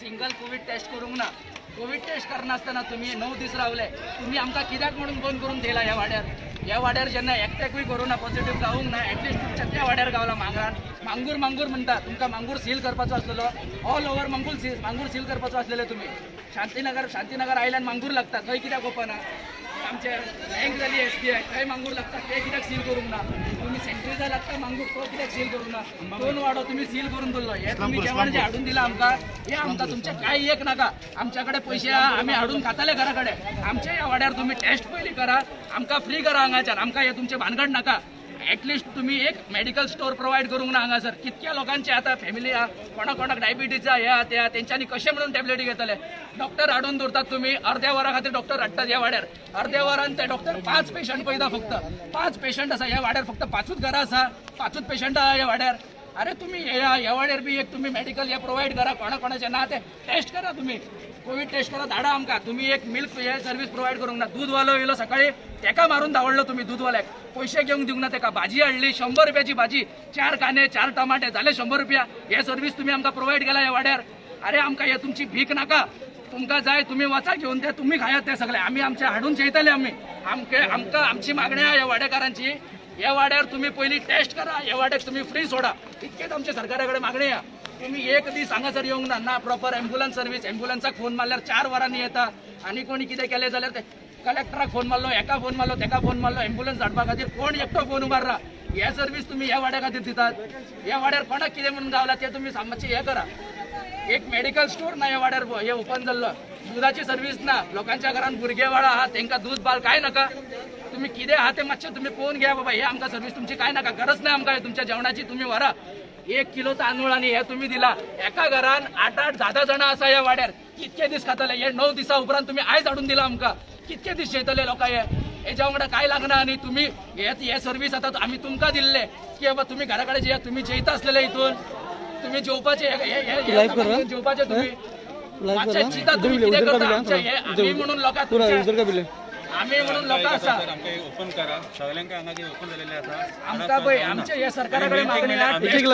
Single Covid taste करूंक ना. Covid taste करनासतना तुम्ही 9 दीस रावले. तुम्ही आमकां कित्याक म्हणून बंद करून दिला ह्या वाड्यार जेन्ना एकट्याकूय कोरोना पॉझिटिव्ह जावंक ना एटलीस्ट तुमच्या त्या वाड्यार गावला मांगूर म्हणटा तुमकां मांगूर सील करपाचो आसलेलो. ऑल ओव्हर मांगूर सील करपाचो आसलेले तुम्ही. शांतीनगर आयल्यान मांगूर लागता थंय कित्याक ओपन आमचे बँक जाली SBI थंय मांगूर लागता ते कित्याक सील करूंक ना. तुम्ही सेंट्रीजा लागता मांगूर तो कित्याक सील करूंक ना. 2 वाडो तुम्ही सील करून दवरलो. हे तुम्ही जेवण जे हाडून दिला आमकां हे आमकां तुमचे काय एक नाका. आमच्याकडे पैसे आम्ही हाडून खाताले घरा कडेन. आमच्या ह्या वाड्यार तुम्ही टेस्ट पयलीं करा आमकां फ्री करा हांगाच्यान. आमकां हे तुमचे भानगड नाका. ॲटलिस्ट तुम्ही एक मेडिकल स्टोर प्रोवाइड करूंक ना हांगासर. कितक्या लोकांचे आता फॅमिली कोणाक डायबिटीज त्या तेंच्यांनी कशें म्हणून टॅबलेटी घेतले. डॉक्टर हाडून दवरतात तुम्ही अर्ध्या वरा खातीर डॉक्टर हाडटात ह्या वाड्यार. अर्ध्या वरान ते डॉक्टर 5 पेशंट पळयता फक्त 5 पेशंट आसा ह्या वाड्यार. फक्त 5च घरां आसा 5च पेशंट आहा ह्या वाड्यार. अरे तुम्ही ह्या वाड्यार बी एक तुम्ही मेडिकल हे प्रोवाइड करा. कोणाचे ना ते टेस्ट करा. तुम्ही कोविड टेस्ट करा धाडा आमकां. तुम्ही एक मिल्क हे सर्व्हिस प्रोवाइड करूंक ना. दूधवालो येयलो सकाळी तेका मारून धांवडलो तुम्ही. दूधवाल्याक पैसे घेवंक दिवंक ना. तेका भाजी हाडली 100 रुपयाची भाजी 4 कांदे 4 टमाटे झाले 100 रुपया. हे सर्व्हिस तुम्ही आमकां प्रोवाइड केला ह्या वाड्यार. अरे आमकां हे तुमची भीक नाका. तुमकां जाय तुम्ही वचा घेऊन ते तुम्ही खायात ते सगळे. आम्ही आमचे हाडून जेयतले. आमकां आमची मागणी आहा ह्या वाड्याकारांची. ह्या वाड्यार तुम्ही पहिली टेस्ट करा. ह्या वाड्याक तुम्ही फ्री सोडा. इतकेच आमच्या सरकाराकडे मागणी आहे. तुम्ही एक दीस हांगासर येवंक ना प्रॉपर एम्ब्युलन्स सर्व्हिस. एम्ब्युलन्साक फोन मारल्यार 4 वरांनी येता. आनी कोणी कितें केलें जाल्यार ते कलेक्टराक फोन मारलो एका फोन मारलो तेका फोन मारलो. एम्ब्युलन्स धाडपा खातीर कोण एकटो फोन उबारला. हे सर्व्हिस तुम्ही ह्या वाड्या खातीर दितात. ह्या वाड्यार कोणाक कितें म्हणून गावला ते तुम्ही मातशें हे करा. एक मेडिकल स्टोर ना ह्या वाड्यार हे ओपन जाल्लो. दुधाची सर्व्हिस ना. लोकांच्या घरान भुरगेवाळा आहा तेंकां दूध बाल काय नाका. तुम्ही कितें आहा ते मातशें तुम्ही पळोवन घ्या बाबा. हे आमकां सर्व्हिस तुमची काय नाका. गरज ना आमकां तुमच्या जेवणाची. तुम्ही व्हरा 1 किलो तांदूळ आणि हे तुम्ही दिला. एका घरान 8-8 10-10 जाणां आसा ह्या वाड्यार. कितके दीस खाताले. हे 9 दिसा उपरांत तुम्ही आयज हाडून दिला आमकां. कितके दीस जेयतले लोकां हेच्या वांगडा काय लागना. आणि तुम्ही हे सर्व्हिस आता आम्ही तुमकां दिल्ले की बाबा तुम्ही घरा कडेन तुम्ही जेयता आसलेले हितून तुम्ही जेवपाचे जेवपाचे तुम्ही मातशें चिंता. तुम्ही कितें करता आमचे हे आमी म्हणून लोकां आम्ही म्हणून लोक आसा ओपन करा सगळ्यांक हांगा जे ओपन झालेले आसा आमकां पळय आमचे हे सरकाराकडे मागणी आहा. सगळ्यांक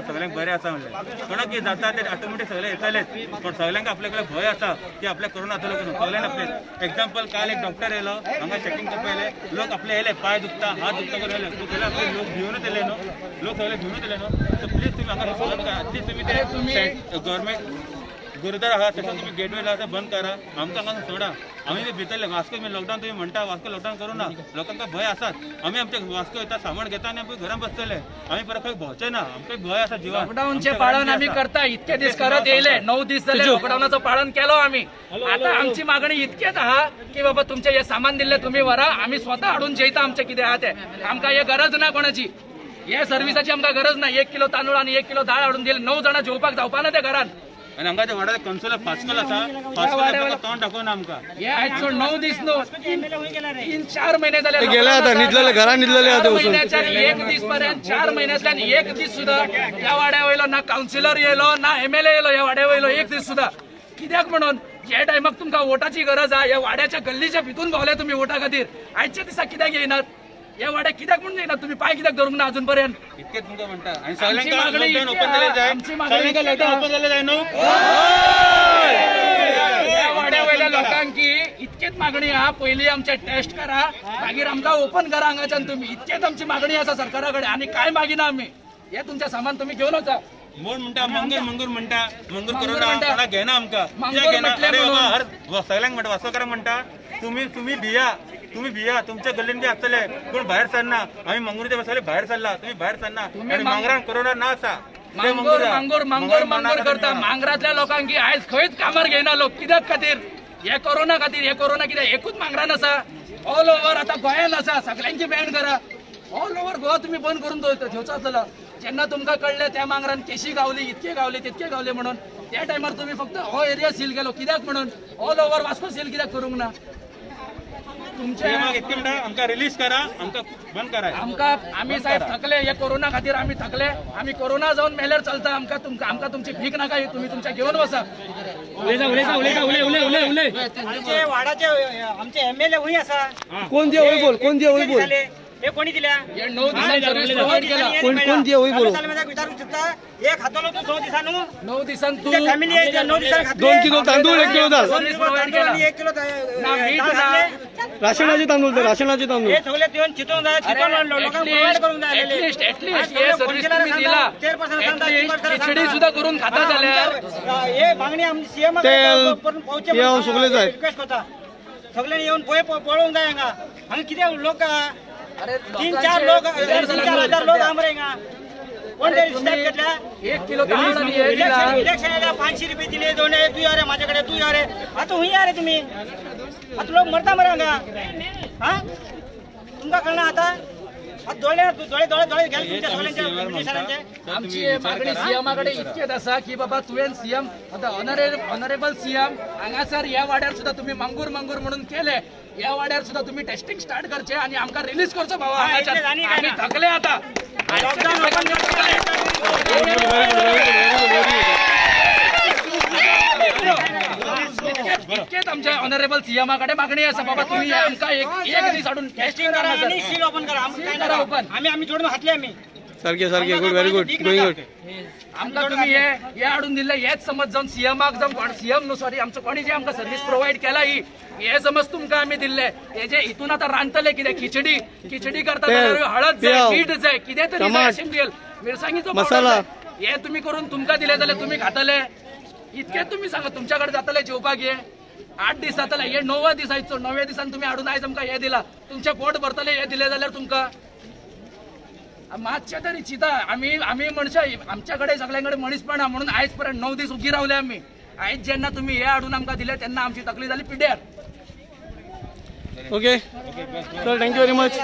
सगळ्यांक बरें आसा म्हणलें. कोणाक कितें जाता ते ऑटोमॅटीक सगळे येतलेच. पण सगळ्यांक आपल्या कडेन भंय आसा की आपल्या कोरोना जातलो म्हणून. सगळ्यांक आपले एक्झाम्पल काल एक डॉक्टर येयलो हांगा चेकिंग करपा येयले. लोक आपले येयले पाय दुखता हात दुखता करून येयले. सगळे आपले लोक भिवूनच येयले न्हू. लोक सगळे भिवूनच येयले न्हू. सो प्लीज तुम्ही हांगा फोन करा. प्लीज तुम्ही ते गव्हर्मेंट गुरुद्वार आहात त्याच्यात तुम्ही गेटवेला आता बंद करा. आमकां हांगा सोडा. आम्ही ते भितरले वास्को लॉकडाऊन तुम्ही म्हणता वास्को लॉकडाऊन करू ना. लोकांका भय आसात. आम्ही आमच्या वास्को येता सामान घेता आणि आम्ही घरात बसतले. आम्ही परत खंय भोंवचे ना. आमकां भय आसा जिवाक. लॉकडाऊनचे पालन आम्ही करता. इतके दीस करत येयले 9 दीस जाले लॉकडाऊनाचं पालन केलो आम्ही. आता आमची मागणी इतकेच आहा की बाबा तुमचे हे सामान दिले तुम्ही व्हरा. आम्ही स्वतः हाडून जेयता आमचे कितें आहा ते. आमकां हे गरज ना कोणाची. हे सर्व्हिसाची आमकां गरज ना. 1 किलो तांदूळ आणि 1 किलो डाळ हाडून दिले. 9 जाणां जेवपाक जावपा ना ते घरान. आणि हांगा ते वाड्यार कन्सोल फास्कल आसा. फास्कल तोंड दाखोवना आमकां. हे आयज सोड 9 दीस न्हू 3-4 महिने झाले गेले आता न्हिदलेले घरान न्हिदलेले आता वचून. 1 दीस पर्यंत 4 महिन्यातल्यान 1 दीस सुद्धा या वाड्या वयलो ना. काउन्सिलर येयलो ना MLA येयलो या वाड्या वयलो 1 दीस सुद्धा. कित्याक म्हणून जे टायमाक तुमकां वोटाची गरज आहा. या वाड्याच्या गल्लीच्या भितून भोवले तुम्ही वोटा खातीर. आयच्या दिसा कित्याक येयनात. या वाड्याक कित्याक म्हणून येयनात तुम्ही. पांय कित्याक धरूंक ना अजून पर्यंत. इतकेच तुमकां म्हणटा. आणि सगळ्यांका लॉकडाऊन ओपन जाले जाय. सगळ्यांका लॉकडाऊन ओपन जाले जाय न्हू. या वाड्या वयल्या लोकांक की इतकेच मागणी आहा. पयलीं आमचे टेस्ट करा मागीर आमकां ओपन करा हांगाच्यान तुम्ही. इतकेच आमची मागणी आसा सरकारा कडेन. आनी काय मागिना आमी. हे तुमचे सामान तुम्ही घेवन वचा. मोड म्हणटा मंगूर म्हणटा. मंगूर करोना कोणाक घेना आमकां. मंगूर म्हटलें हर सगळ्यांक म्हणटा वास्कोकारांक म्हणटा तुम्ही भिया. तुम्ही भिया. तुमच्या गल्लीन बी आसतले कोण भायर सरना. आम्ही मंगुरीच्या बसले भायर सरला. तुम्ही भायर सरना. आणि मांगरान कोरोना ना आसा. मांगोर करता. मांगरातल्या लोकांक की आयज खंयच कामार घेयना लोक. कित्याक खातीर हे कोरोना खातीर. हे कोरोना कित्याक एकूच मांगरान आसा. ऑल ओव्हर आता गोंयान आसा. सगळ्यांची बॅन करा. ऑल ओव्हर गोवा तुम्ही बंद करून ठेवचो आसलो. जेन्ना तुमकां कळले त्या मांगरान केशी गावली इतके गावले तितके गावले म्हणून त्या टायमार तुम्ही फक्त हो एरिया सील केलो. कित्याक म्हणून ऑल ओव्हर वास्को सील कित्याक करूंक ना. आमकां रिलीज करा. आमकां बंद करा. आमकां आम्ही साहेब थकले. हे कोरोना खातीर आम्ही थकले. आम्ही कोरोना जाऊन मेल्यार चलता. आमकां तुमची भीक नाका. तुम्ही तुमच्या घेवन वचा. आमचे वाडाचे आमचे MLA हुंय आसा. कोण जे बोल. हे कोणी दिल्या हे 9 दिवसांनी सर्व्हिस प्रोव्हाइड केला. कोण जे होई बोलो विचारू शकता हे खातो तू 9 दिवसांनी 9 दिवसांत तू फॅमिली आहे 9 दिवसांनी खातो 2 किलो तांदूळ 1 किलो डाळ सर्व्हिस प्रोव्हाइड केला. 1 किलो ना मीठ ना राशनाचे तांदूळ ते राशनाचे तांदूळ हे सगळे देऊन चितून जाय चितून लोकांना प्रोव्हाइड करून द्यायला ऍटलिस्ट हे सर्व्हिस तुम्ही दिला. Atleast खिचडी सुद्धा करून खाता झाल्या. हे मागणी आमची सीएम तेल तेल सगळेच आहे रिक्वेस्ट होता सगळ्यांनी येऊन पोहे पळवून जायगा आणि किती लोक अरे 3-4 लोक 3-4 लोक आमरेगा कोणत्या स्टॅप घेतला 1 किलो तांदूळासाठी हे दिला. इलेक्शनला 500 रुपये दिले दोन तू या रे माझ्याकडे तू या रे आता हुई या रे तुम्ही आता लोक मरता मरांगा हा तुमका कळणार आता डोळे डोळे डोळे डोळे घ्याल तुमच्या सगळ्यांच्या ब्रिटिशांचे आमची मागणी सीएमाकडे इतकेच असा की बाबा तुवेन सीएम आता ऑनरेबल सीएम हांगासर ह्या वाड्यार सुद्धा तुम्ही मांगूर म्हणून केले. या वाड्यार सुद्धा तुम्ही टेस्टिंग स्टार्ट करचे आणि आमका रिलीज करचो भावा हांगाच्यान. आम्ही थकले आता. इतकेच आमच्या ऑनरेबल सीएमाकडे मागणी असा बाबा तुम्ही आमका एक दीस हाडून टेस्टिंग करा आणि सील ओपन करा आम्ही करा open. आम्ही जोडून हातले आम्ही सारखे सारखे good very good going good आमका तुम्ही हे हाडून दिले हेच समज जाऊन सीएमाक जाऊन सीएम नो सॉरी आमचं कोणी जे आमका सर्व्हिस प्रोव्हाइड केला ही हे समज तुमका आम्ही दिले. हे जे इथून आता रांदतले कितें खिचडी करता जाल्यार हळद जाय मीठ जाय कितें तरी जाय असेल मिरसांगीचो मसाला. हे तुम्ही करून तुमका दिले जाल्यार तुम्ही खातले. इतके तुम्ही सांगा तुमच्याकडे जातले जेवपाक हे 8 दीस जातले हे 9व्या दिसाचो 9व्या दिसान तुम्ही हाडून आयज आमकां हे दिला. तुमचे पोट भरतले हे दिले जाल्यार तुमका मातशें तरी चिता. आम्ही मनशां आमच्याकडे सगळ्यांकडे मनीसपण म्हणून आयज पर्यंत 9 दीस उगी रावले आम्ही. आयज जेन्ना तुम्ही हे हाडून आमकां दिले तेन्ना आमची तकली जाली पिड्यार. Okay sir thank you very much